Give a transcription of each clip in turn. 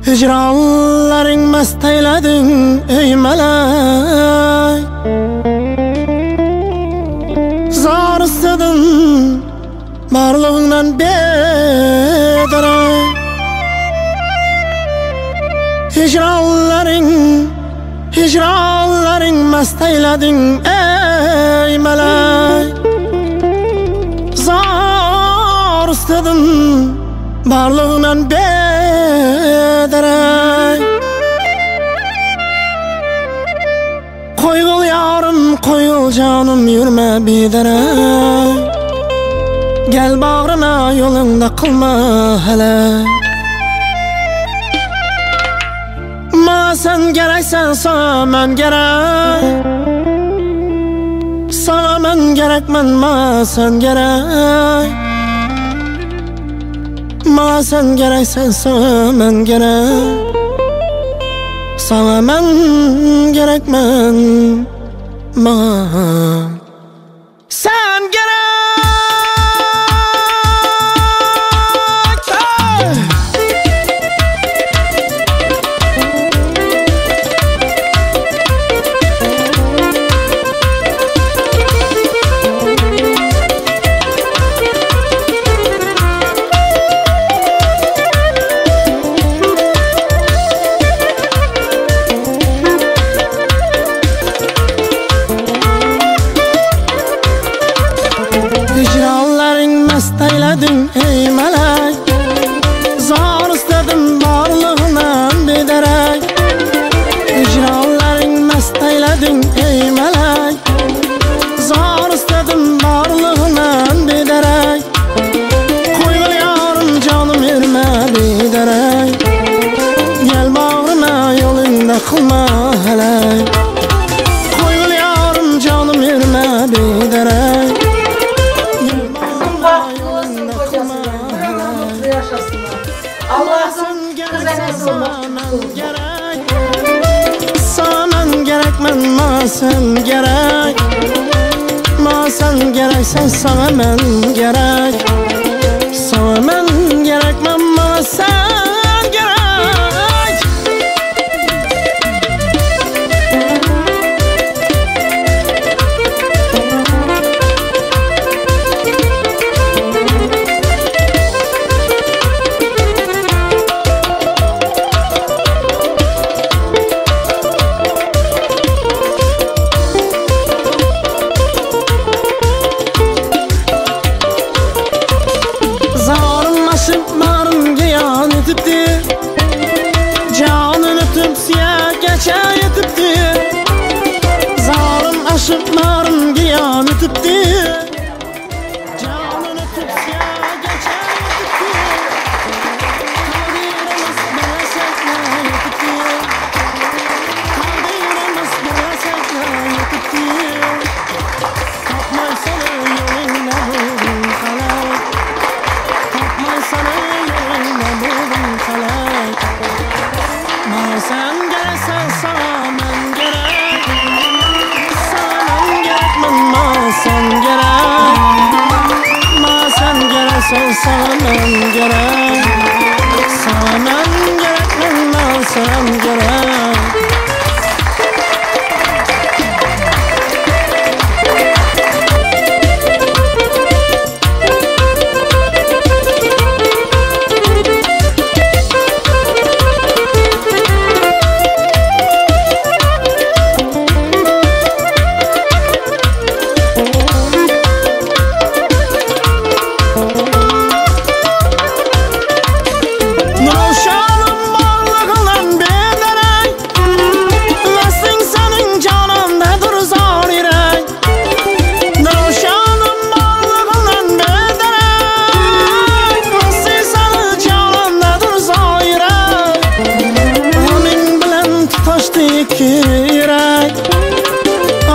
Hicranlaring mast eyledin ey melek. Zar istedim barlığından bederay. Hicranlaring mast eyledin ey melek. Zar istedim barlığından bederay. Koyul yarım, koyul canım, yürme bideray. Gel bağrıma, yolunda kılma hele. Ma sen gereksen, sana men gerek. Sana men gerekmen, ma sen gerek. Ma sen gereksen, sana men gerek. Sana men gerekmen, ma sen gerek. Hicranlaring mast eyledin ey melek. Zar istedim barlığından bederek. Hicranlaring mast eyledin ey melek. Zar istedim barlığından bederek. Koyul yarım canım, yürme biderek. Gel bağrıma, yolunda kılma hele. Koyul yarım canım, yürme biderek. Allah'ın kızanesi gerek. Sana gerekmen, ma sen gerek. Ma sen gereksen, sana men gerek. Sana men gerekmen, ma sen gerek. Zarım aşıp marım giyan etipti. Canın ötüp siye geçe yetipti. Zarım aşıp marım giyan etipti. Canın ötüp siye geçe yetipti. Kadirimiz bilesekle yetipti. Kadirimiz bilesekle yetipti. Tapmay sana yolunda buldum kalak. Tapmay sana yolunda buldum kalak. Ma sen gereksen, sana men gerek. Sana men gerekmen, ma sen gerek. Ma sen gereksen, sana men gerek. Sana men gerekmen, ma sen gerek. Nurşanım barlığından bederek. Nesling senin canındadır zor yürek. Nurşanım barlığından bederek. Nesling senin canındadır zor yürek. Amin bilen tutuştu iki yürek.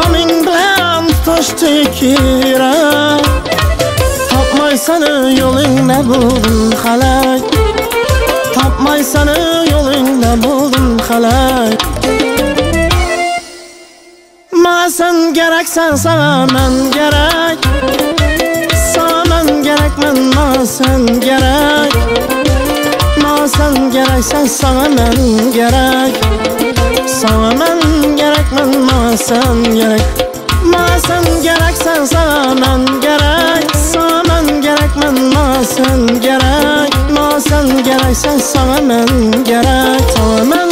Amin bilen tutuştu iki yürek. Tapmay seni yolunda buldum halak. Tapmay seni yolunda buldum halak. Ma sen gereksen, sana men gerek. Sana men gerekmen, ma sen gerek. Ma sen gerek. gereksen sana men gerek. Sana men gerek, men sen gerek. Sen gereksen sana men gerek. Sana men gerek, men sen gerek. Sen gereksen sana men gerek. Sana men